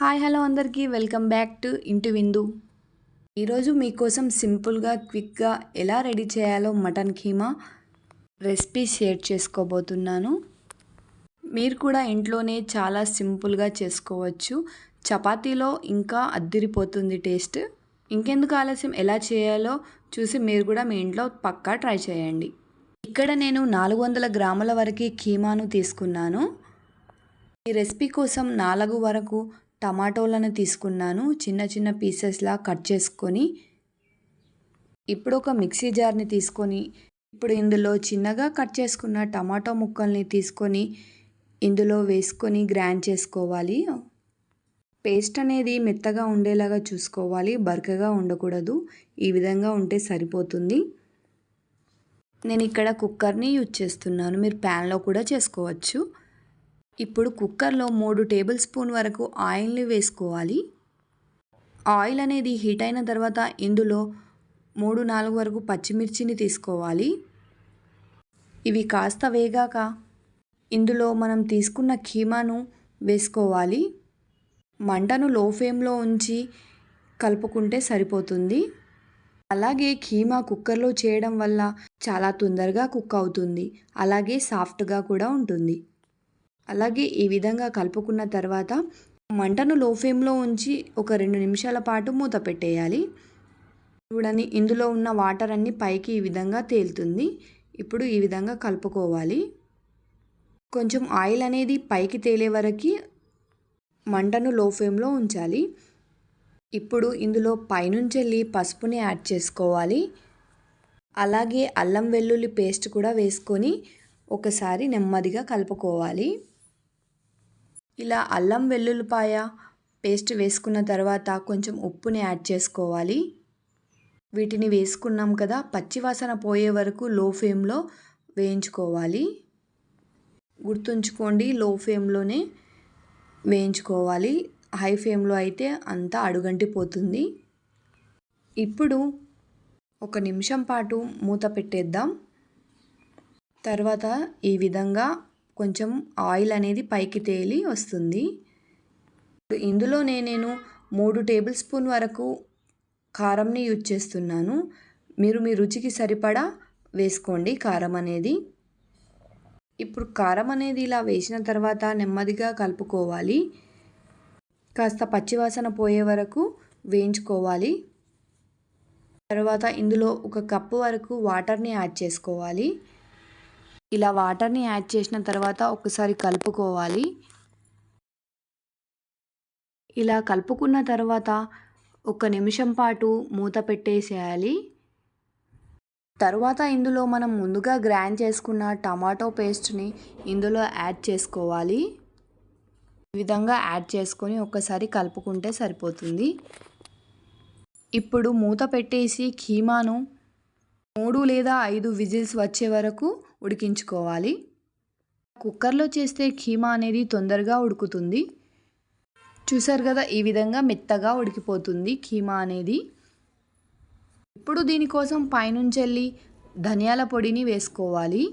Hi hello అందరికీ welcome back to ఇంటి విందు. ఈరోజు మీకోసం సింపుల్గా క్విక్గా ఎలా రెడీ చేయాలో మటన్ కీమా రెసిపీ షేర్ చేసుకోబోతున్నాను. మీరు కూడా ఇంట్లోనే చాలా సింపుల్గా చేసుకోవచ్చు. చపాతీలో ఇంకా అద్దిరిపోతుంది టేస్ట్. ఇంకెందుకు ఆలస్యం, ఎలా చేయాలో చూసి మీరు కూడా మీ ఇంట్లో పక్కా ట్రై చేయండి. ఇక్కడ నేను 400 గ్రాముల వరకు కీమాను తీసుకున్నాను. ఈ రెసిపీ కోసం 4 వరకు టమాటోలను తీసుకున్నాను. చిన్న చిన్న పీసెస్లా కట్ చేసుకొని ఇప్పుడు ఒక మిక్సీ జార్ని తీసుకొని ఇప్పుడు ఇందులో చిన్నగా కట్ చేసుకున్న టమాటో ముక్కల్ని తీసుకొని ఇందులో వేసుకొని గ్రైండ్ చేసుకోవాలి. పేస్ట్ అనేది మెత్తగా ఉండేలాగా చూసుకోవాలి, బరకగా ఉండకూడదు. ఈ విధంగా ఉంటే సరిపోతుంది. నేను ఇక్కడ కుక్కర్ని యూజ్ చేస్తున్నాను, మీరు ప్యాన్లో కూడా చేసుకోవచ్చు. ఇప్పుడు కుక్కర్లో 3 టేబుల్ స్పూన్ వరకు ఆయిల్ని వేసుకోవాలి. ఆయిల్ అనేది హీట్ అయిన తర్వాత ఇందులో 3-4 వరకు పచ్చిమిర్చిని తీసుకోవాలి. ఇవి కాస్త వేగాక ఇందులో మనం తీసుకున్న కీమాను వేసుకోవాలి. మంటను లో ఫ్లేమ్లో ఉంచి కలుపుకుంటే సరిపోతుంది. అలాగే కీమా కుక్కర్లో చేయడం వల్ల చాలా తొందరగా కుక్ అవుతుంది, అలాగే సాఫ్ట్గా కూడా ఉంటుంది. అలాగే ఈ విధంగా కలుపుకున్న తర్వాత మంటను లో ఫ్లేమ్లో ఉంచి ఒక 2 నిమిషాల పాటు మూత పెట్టేయాలి. చూడండి, ఇందులో ఉన్న వాటర్ అన్నీ పైకి ఈ విధంగా తేలుతుంది. ఇప్పుడు ఈ విధంగా కలుపుకోవాలి. కొంచెం ఆయిల్ అనేది పైకి తేలే వరకు మంటను లో ఫ్లేమ్లో ఉంచాలి. ఇప్పుడు ఇందులో పైనుంచెల్లి పసుపుని యాడ్ చేసుకోవాలి. అలాగే అల్లం వెల్లుల్లి పేస్ట్ కూడా వేసుకొని ఒకసారి నెమ్మదిగా కలుపుకోవాలి. ఇలా అల్లం వెల్లుల్లిపాయ పేస్ట్ వేసుకున్న తర్వాత కొంచెం ఉప్పుని యాడ్ చేసుకోవాలి. వీటిని వేసుకున్నాం కదా, పచ్చివాసన పోయే వరకు లో ఫ్లేమ్లో వేయించుకోవాలి. గుర్తుంచుకోండి, లో ఫ్లేమ్లోనే వేయించుకోవాలి. హై ఫ్లేమ్లో అయితే అంతా అడుగంటిపోతుంది. ఇప్పుడు 1 నిమిషం పాటు మూత పెట్టేద్దాం. తర్వాత ఈ విధంగా కొంచెం ఆయిల్ అనేది పైకి తేలి వస్తుంది. ఇందులోనే నేను 3 టేబుల్ స్పూన్ వరకు కారంని యూజ్ చేస్తున్నాను. మీరు మీ రుచికి సరిపడా వేసుకోండి కారం అనేది. ఇప్పుడు కారం అనేది ఇలా వేసిన తర్వాత నెమ్మదిగా కలుపుకోవాలి. కాస్త పచ్చివాసన పోయే వరకు వేయించుకోవాలి. తర్వాత ఇందులో 1 కప్పు వరకు వాటర్ని యాడ్ చేసుకోవాలి. ఇలా వాటర్ని యాడ్ చేసిన తర్వాత ఒకసారి కలుపుకోవాలి. ఇలా కలుపుకున్న తర్వాత 1 నిమిషం పాటు మూత పెట్టేసేయాలి. తర్వాత ఇందులో మనం ముందుగా గ్రైండ్ చేసుకున్న టమాటో పేస్ట్ని ఇందులో యాడ్ చేసుకోవాలి. ఈ విధంగా యాడ్ చేసుకొని ఒకసారి కలుపుకుంటే సరిపోతుంది. ఇప్పుడు మూత పెట్టేసి కీమాను 3 లేదా 5 విజిల్స్ వచ్చే వరకు ఉడికించుకోవాలి. కుక్కర్లో చేస్తే కీమా అనేది తొందరగా ఉడుకుతుంది. చూసారు కదా, ఈ విధంగా మెత్తగా ఉడికిపోతుంది కీమా అనేది. ఇప్పుడు దీనికోసం పైనుంచెల్లి ధనియాల పొడిని వేసుకోవాలి.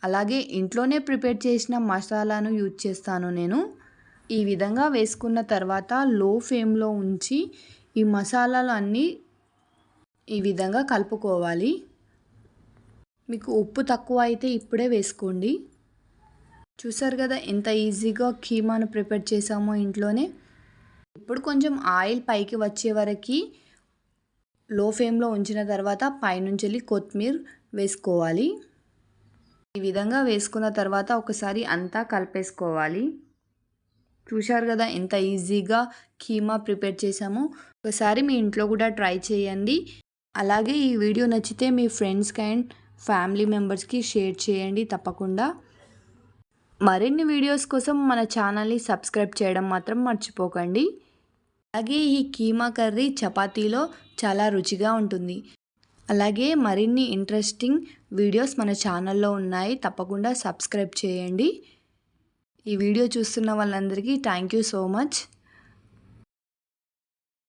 అలాగే ఇంట్లోనే ప్రిపేర్ చేసిన మసాలాను యూజ్ చేస్తాను నేను. ఈ విధంగా వేసుకున్న తర్వాత లో ఫ్లేమ్లో ఉంచి ఈ మసాలాలు అన్నీ ఈ విధంగా కలుపుకోవాలి. మీకు ఉప్పు తక్కువ అయితే ఇప్పుడే వేసుకోండి. చూసారు కదా ఎంత ఈజీగా కీమాను ప్రిపేర్ చేసామో ఇంట్లోనే. ఇప్పుడు కొంచెం ఆయిల్ పైకి వచ్చే వరకు లో ఫ్లేమ్లో ఉంచిన తర్వాత పైనుంచి కొత్తిమీర వేసుకోవాలి. ఈ విధంగా వేసుకున్న తర్వాత ఒకసారి అంతా కలిపేసుకోవాలి. చూశారు కదా ఎంత ఈజీగా కీమా ప్రిపేర్ చేసామో. ఒకసారి మీ ఇంట్లో కూడా ట్రై చేయండి. అలాగే ఈ వీడియో నచ్చితే మీ ఫ్రెండ్స్కి అండ్ ఫ్యామిలీ మెంబర్స్కి షేర్ చేయండి తప్పకుండా. మరిన్ని వీడియోస్ కోసం మన ఛానల్ని సబ్స్క్రైబ్ చేయడం మాత్రం మర్చిపోకండి. అలాగే ఈ కీమా కర్రీ చపాతీలో చాలా రుచిగా ఉంటుంది. అలాగే మరిన్ని ఇంట్రెస్టింగ్ వీడియోస్ మన ఛానల్లో ఉన్నాయి, తప్పకుండా సబ్స్క్రైబ్ చేయండి. ఈ వీడియో చూస్తున్న వాళ్ళందరికీ థ్యాంక్ యూ సో మచ్.